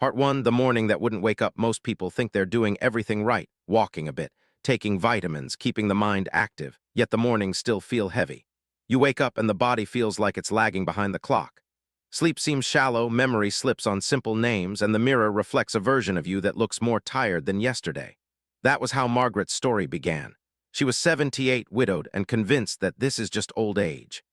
Part 1, the morning that wouldn't wake up. Most people think they're doing everything right, walking a bit, taking vitamins, keeping the mind active, yet the mornings still feel heavy. You wake up and the body feels like it's lagging behind the clock. Sleep seems shallow, memory slips on simple names, and the mirror reflects a version of you that looks more tired than yesterday. That was how Margaret's story began. She was 78, widowed, and convinced that this is just old age.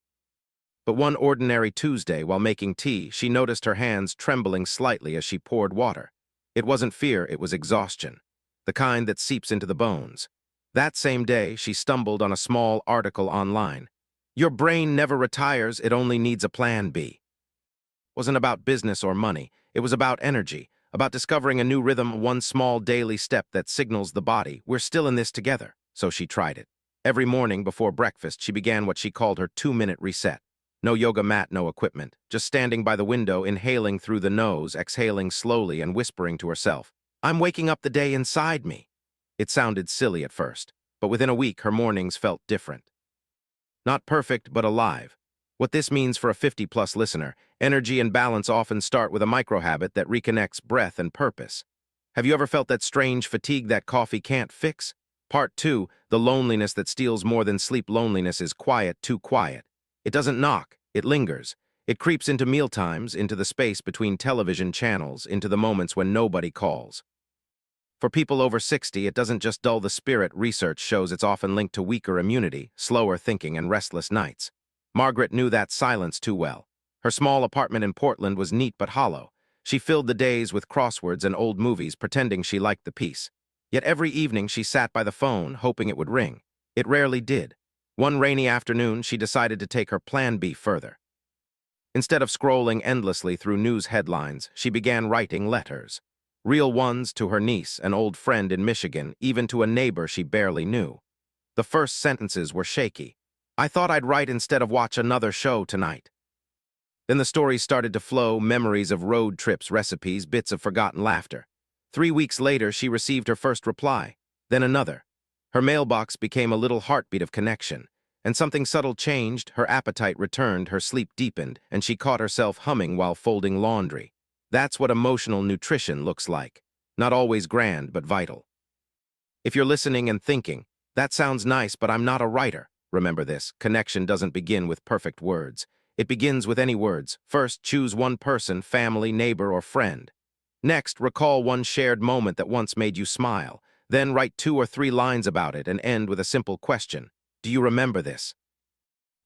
But one ordinary Tuesday, while making tea, she noticed her hands trembling slightly as she poured water. It wasn't fear, it was exhaustion, the kind that seeps into the bones. That same day, she stumbled on a small article online. Your brain never retires, it only needs a plan B. It wasn't about business or money, it was about energy, about discovering a new rhythm, one small daily step that signals the body, we're still in this together. So she tried it. Every morning before breakfast, she began what she called her 2-minute reset. No yoga mat, no equipment, just standing by the window, inhaling through the nose, exhaling slowly and whispering to herself, I'm waking up the day inside me. It sounded silly at first, but within a week her mornings felt different. Not perfect, but alive. What this means for a 50-plus listener, energy and balance often start with a microhabit that reconnects breath and purpose. Have you ever felt that strange fatigue that coffee can't fix? Part 2, the loneliness that steals more than sleep. Loneliness is quiet, too quiet. It doesn't knock, it lingers. It creeps into mealtimes, into the space between television channels, into the moments when nobody calls. For people over 60, it doesn't just dull the spirit. Research shows it's often linked to weaker immunity, slower thinking, and restless nights. Margaret knew that silence too well. Her small apartment in Portland was neat but hollow. She filled the days with crosswords and old movies, pretending she liked the peace. Yet every evening she sat by the phone, hoping it would ring. It rarely did. One rainy afternoon, she decided to take her plan B further. Instead of scrolling endlessly through news headlines, she began writing letters. Real ones to her niece, an old friend in Michigan, even to a neighbor she barely knew. The first sentences were shaky. I thought I'd write instead of watch another show tonight. Then the stories started to flow, memories of road trips, recipes, bits of forgotten laughter. 3 weeks later, she received her first reply, then another. Her mailbox became a little heartbeat of connection, and something subtle changed. Her appetite returned, her sleep deepened, and she caught herself humming while folding laundry. That's what emotional nutrition looks like. Not always grand, but vital. If you're listening and thinking, that sounds nice, but I'm not a writer, remember this. Connection doesn't begin with perfect words. It begins with any words. First, choose one person, family, neighbor, or friend. Next, recall one shared moment that once made you smile. Then write 2 or 3 lines about it and end with a simple question. Do you remember this?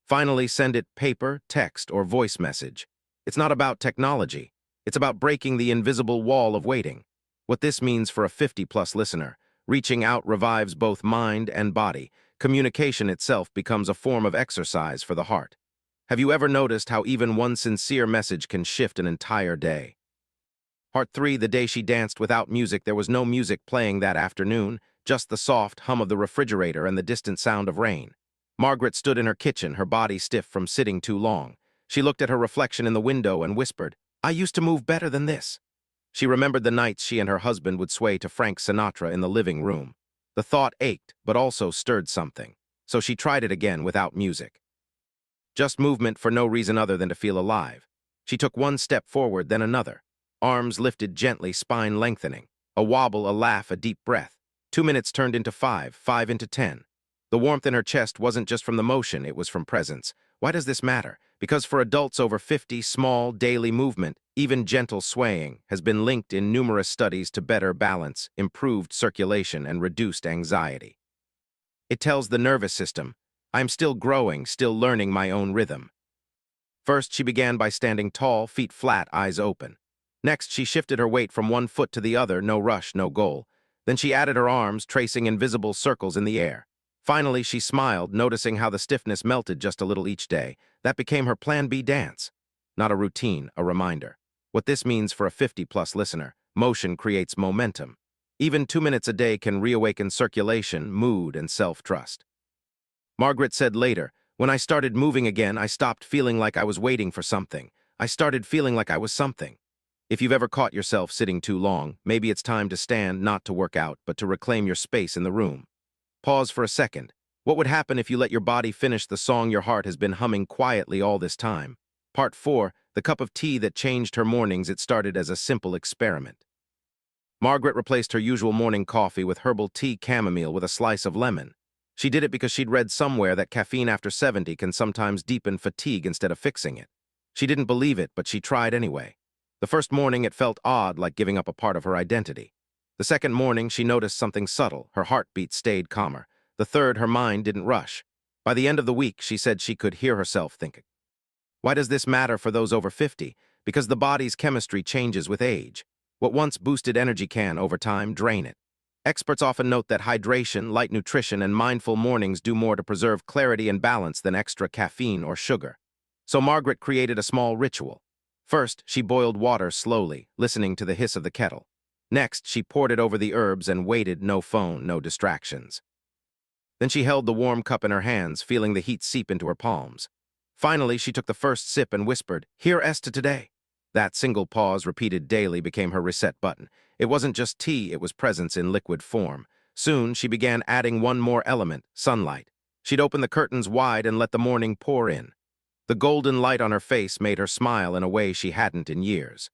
Finally, send it paper, text, or voice message. It's not about technology. It's about breaking the invisible wall of waiting. What this means for a 50-plus listener, reaching out revives both mind and body. Communication itself becomes a form of exercise for the heart. Have you ever noticed how even one sincere message can shift an entire day? Part 3, the day she danced without music. There was no music playing that afternoon, just the soft hum of the refrigerator and the distant sound of rain. Margaret stood in her kitchen, her body stiff from sitting too long. She looked at her reflection in the window and whispered, I used to move better than this. She remembered the nights she and her husband would sway to Frank Sinatra in the living room. The thought ached, but also stirred something. So she tried it again without music. Just movement for no reason other than to feel alive. She took one step forward, then another. Arms lifted gently, spine lengthening. A wobble, a laugh, a deep breath. 2 minutes turned into 5, 5 into 10. The warmth in her chest wasn't just from the motion, it was from presence. Why does this matter? Because for adults over 50, small, daily movement, even gentle swaying, has been linked in numerous studies to better balance, improved circulation, and reduced anxiety. It tells the nervous system, I'm still growing, still learning my own rhythm. First, she began by standing tall, feet flat, eyes open. Next, she shifted her weight from one foot to the other, no rush, no goal. Then she added her arms, tracing invisible circles in the air. Finally, she smiled, noticing how the stiffness melted just a little each day. That became her Plan B dance. Not a routine, a reminder. What this means for a 50-plus listener, motion creates momentum. Even 2 minutes a day can reawaken circulation, mood, and self-trust. Margaret said later, when I started moving again, I stopped feeling like I was waiting for something. I started feeling like I was something. If you've ever caught yourself sitting too long, maybe it's time to stand, not to work out, but to reclaim your space in the room. Pause for a second. What would happen if you let your body finish the song your heart has been humming quietly all this time? Part 4, the cup of tea that changed her mornings. It started as a simple experiment. Margaret replaced her usual morning coffee with herbal tea chamomile with a slice of lemon. She did it because she'd read somewhere that caffeine after 70 can sometimes deepen fatigue instead of fixing it. She didn't believe it, but she tried anyway. The first morning, it felt odd, like giving up a part of her identity. The second morning, she noticed something subtle. Her heartbeat stayed calmer. The third, her mind didn't rush. By the end of the week, she said she could hear herself thinking. Why does this matter for those over 50? Because the body's chemistry changes with age. What once boosted energy can, over time, drain it. Experts often note that hydration, light nutrition, and mindful mornings do more to preserve clarity and balance than extra caffeine or sugar. So Margaret created a small ritual. First, she boiled water slowly, listening to the hiss of the kettle. Next, she poured it over the herbs and waited, no phone, no distractions. Then she held the warm cup in her hands, feeling the heat seep into her palms. Finally, she took the first sip and whispered, "Here est to today." That single pause, repeated daily, became her reset button. It wasn't just tea, it was presence in liquid form. Soon, she began adding one more element, sunlight. She'd open the curtains wide and let the morning pour in. The golden light on her face made her smile in a way she hadn't in years.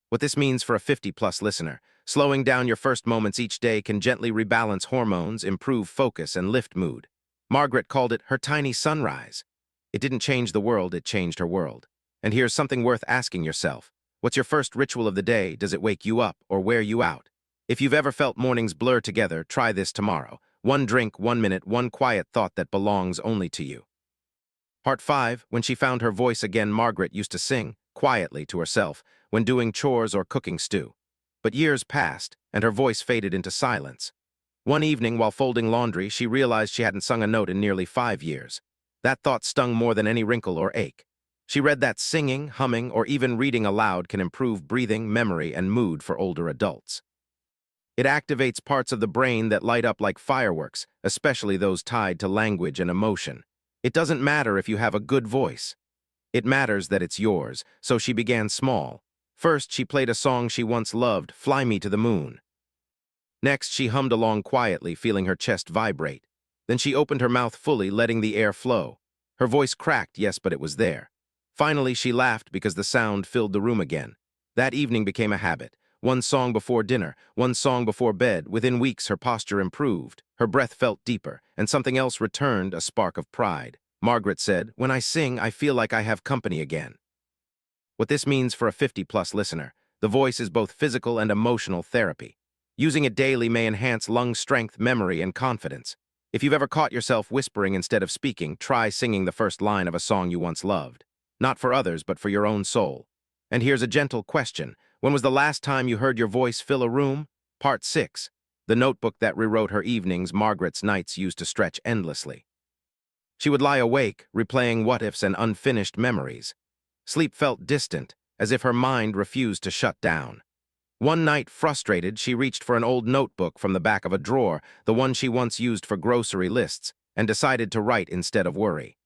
What this means for a 50-plus listener: slowing down your first moments each day can gently rebalance hormones, improve focus, and lift mood. Margaret called it her tiny sunrise. It didn't change the world, it changed her world. And here's something worth asking yourself. What's your first ritual of the day? Does it wake you up or wear you out? If you've ever felt mornings blur together, try this tomorrow. One drink, 1 minute, one quiet thought that belongs only to you. Part 5, when she found her voice again. Margaret used to sing, quietly to herself, when doing chores or cooking stew. But years passed, and her voice faded into silence. One evening, while folding laundry, she realized she hadn't sung a note in nearly 5 years. That thought stung more than any wrinkle or ache. She read that singing, humming, or even reading aloud can improve breathing, memory, and mood for older adults. It activates parts of the brain that light up like fireworks, especially those tied to language and emotion. It doesn't matter if you have a good voice. It matters that it's yours, so she began small. First, she played a song she once loved, "Fly Me to the Moon." Next, she hummed along quietly, feeling her chest vibrate. Then she opened her mouth fully, letting the air flow. Her voice cracked, yes, but it was there. Finally, she laughed because the sound filled the room again. That evening became a habit. One song before dinner, one song before bed. Within weeks, her posture improved. Her breath felt deeper, and something else returned, a spark of pride. Margaret said, "When I sing, I feel like I have company again." What this means for a 50-plus listener: the voice is both physical and emotional therapy. Using it daily may enhance lung strength, memory, and confidence. If you've ever caught yourself whispering instead of speaking, try singing the first line of a song you once loved. Not for others, but for your own soul. And here's a gentle question. When was the last time you heard your voice fill a room? Part 6. The notebook that rewrote her evenings. Margaret's nights used to stretch endlessly. She would lie awake, replaying what-ifs and unfinished memories. Sleep felt distant, as if her mind refused to shut down. One night, frustrated, she reached for an old notebook from the back of a drawer, the one she once used for grocery lists, and decided to write instead of worry.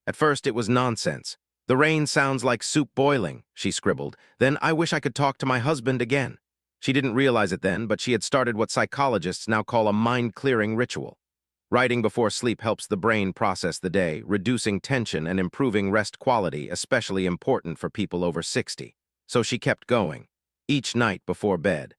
At first, it was nonsense. "The rain sounds like soup boiling," she scribbled. Then, "I wish I could talk to my husband again." She didn't realize it then, but she had started what psychologists now call a mind-clearing ritual. Writing before sleep helps the brain process the day, reducing tension and improving rest quality, especially important for people over 60. So she kept going, each night before bed.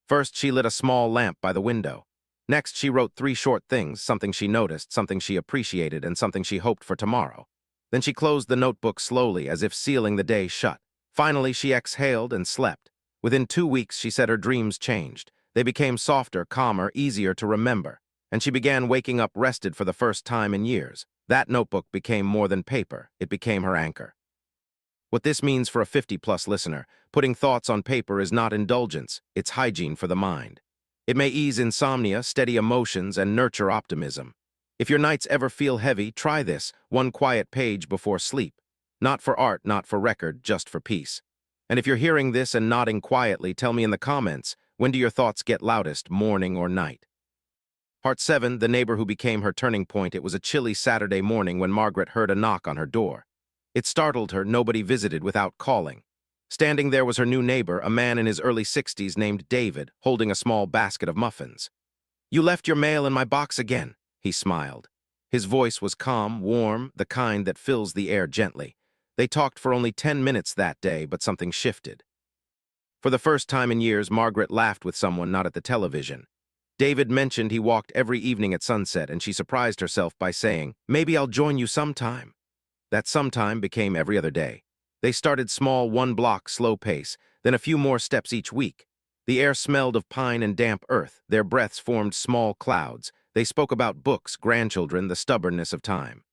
First, she lit a small lamp by the window. Next, she wrote 3 short things: something she noticed, something she appreciated, and something she hoped for tomorrow. Then she closed the notebook slowly, as if sealing the day shut. Finally, she exhaled and slept. Within 2 weeks, she said her dreams changed. They became softer, calmer, easier to remember. And she began waking up rested for the first time in years. That notebook became more than paper. It became her anchor. What this means for a 50-plus listener: putting thoughts on paper is not indulgence, it's hygiene for the mind. It may ease insomnia, steady emotions, and nurture optimism. If your nights ever feel heavy, try this: one quiet page before sleep. Not for art, not for record, just for peace. And if you're hearing this and nodding quietly, tell me in the comments, when do your thoughts get loudest, morning or night? Part 7, the neighbor who became her turning point. It was a chilly Saturday morning when Margaret heard a knock on her door. It startled her. Nobody visited without calling. Standing there was her new neighbor, a man in his early 60s named David, holding a small basket of muffins. "You left your mail in my box again," he smiled. His voice was calm, warm, the kind that fills the air gently. They talked for only 10 minutes that day, but something shifted. For the first time in years, Margaret laughed with someone not at the television. David mentioned he walked every evening at sunset, and she surprised herself by saying, "Maybe I'll join you sometime." That sometime became every other day. They started small, one-block, slow pace, then a few more steps each week. The air smelled of pine and damp earth. Their breaths formed small clouds. They spoke about books, grandchildren, the stubbornness of time.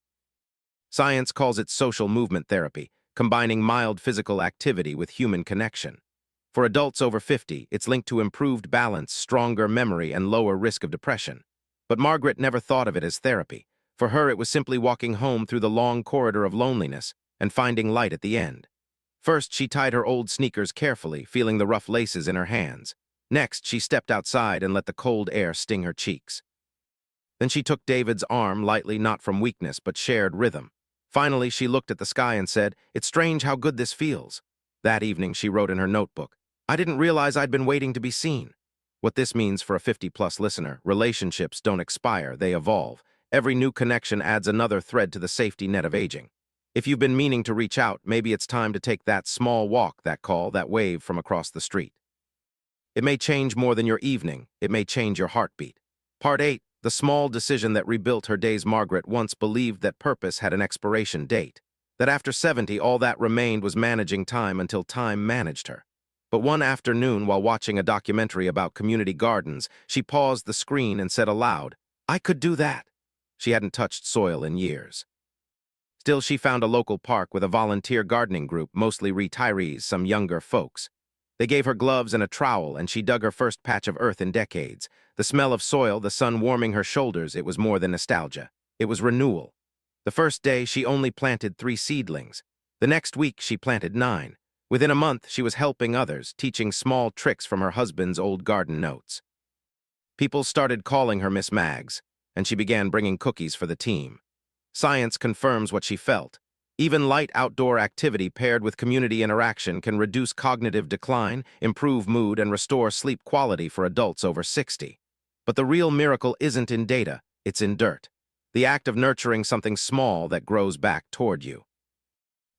Science calls it social movement therapy, combining mild physical activity with human connection. For adults over 50, it's linked to improved balance, stronger memory, and lower risk of depression. But Margaret never thought of it as therapy. For her, it was simply walking home through the long corridor of loneliness and finding light at the end. First, she tied her old sneakers carefully, feeling the rough laces in her hands. Next, she stepped outside and let the cold air sting her cheeks. Then she took David's arm lightly, not from weakness, but shared rhythm. Finally, she looked at the sky and said, "It's strange how good this feels." That evening, she wrote in her notebook, "I didn't realize I'd been waiting to be seen." What this means for a 50-plus listener: relationships don't expire, they evolve. Every new connection adds another thread to the safety net of aging. If you've been meaning to reach out, maybe it's time to take that small walk, that call, that wave from across the street. It may change more than your evening. It may change your heartbeat. Part 8. The small decision that rebuilt her days. Margaret once believed that purpose had an expiration date, that after 70 all that remained was managing time until time managed her. But one afternoon, while watching a documentary about community gardens, she paused the screen and said aloud, "I could do that." She hadn't touched soil in years. Still, she found a local park with a volunteer gardening group, mostly retirees, some younger folks. They gave her gloves and a trowel, and she dug her first patch of earth in decades. The smell of soil, the sun warming her shoulders, it was more than nostalgia. It was renewal. The first day, she only planted 3 seedlings. The next week, she planted 9. Within a month, she was helping others, teaching small tricks from her husband's old garden notes. People started calling her Miss Maggs, and she began bringing cookies for the team. Science confirms what she felt. Even light outdoor activity paired with community interaction can reduce cognitive decline, improve mood, and restore sleep quality for adults over 60. But the real miracle isn't in data, it's in dirt. The act of nurturing something small that grows back toward you.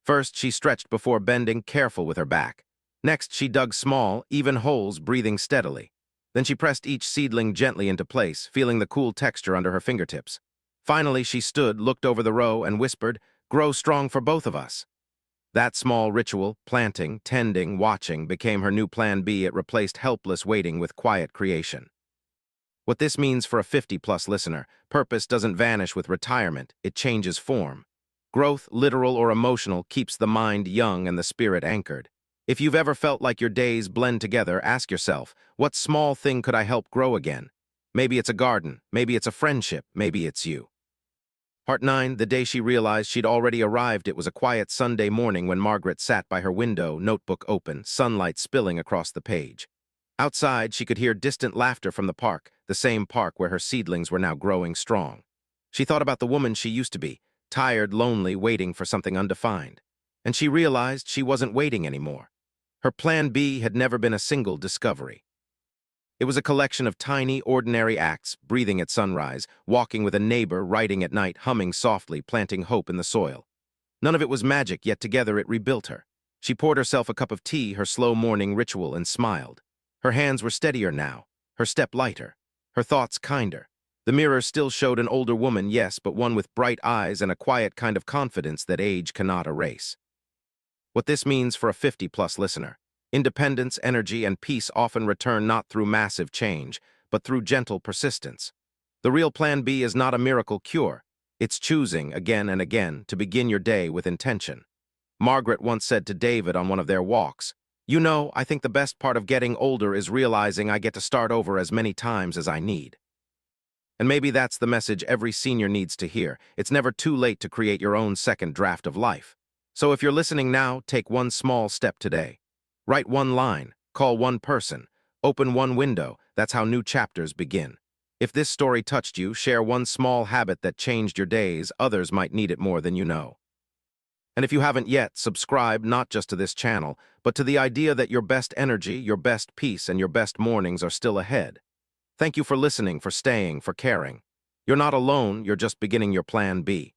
First, she stretched before bending, careful with her back. Next, she dug small, even holes, breathing steadily. Then she pressed each seedling gently into place, feeling the cool texture under her fingertips. Finally, she stood, looked over the row, and whispered, "Grow strong for both of us." That small ritual, planting, tending, watching, became her new plan B. It replaced helpless waiting with quiet creation. What this means for a 50-plus listener: purpose doesn't vanish with retirement, it changes form. Growth, literal or emotional, keeps the mind young and the spirit anchored. If you've ever felt like your days blend together, ask yourself, what small thing could I help grow again? Maybe it's a garden, maybe it's a friendship, maybe it's you. Part 9. The day she realized she'd already arrived. It was a quiet Sunday morning when Margaret sat by her window, notebook open, sunlight spilling across the page. Outside, she could hear distant laughter from the park, the same park where her seedlings were now growing strong. She thought about the woman she used to be, tired, lonely, waiting for something undefined. And she realized she wasn't waiting anymore. Her plan B had never been a single discovery. It was a collection of tiny, ordinary acts: breathing at sunrise, walking with a neighbor, writing at night, humming softly, planting hope in the soil. None of it was magic, yet together it rebuilt her. She poured herself a cup of tea, her slow morning ritual, and smiled. Her hands were steadier now, her step lighter, her thoughts kinder. The mirror still showed an older woman, yes, but one with bright eyes and a quiet kind of confidence that age cannot erase. What this means for a 50-plus listener: independence, energy, and peace often return not through massive change, but through gentle persistence. The real plan B is not a miracle cure. It's choosing, again and again, to begin your day with intention. Margaret once said to David on one of their walks, "You know, I think the best part of getting older is realizing I get to start over as many times as I need." And maybe that's the message every senior needs to hear. It's never too late to create your own second draft of life. So if you're listening now, take one small step today. Write one line, call one person, open one window. That's how new chapters begin. If this story touched you, share one small habit that changed your days. Others might need it more than you know. And if you haven't yet, subscribe not just to this channel, but to the idea that your best energy, your best peace, and your best mornings are still ahead. Thank you for listening, for staying, for caring. You're not alone, you're just beginning your plan B.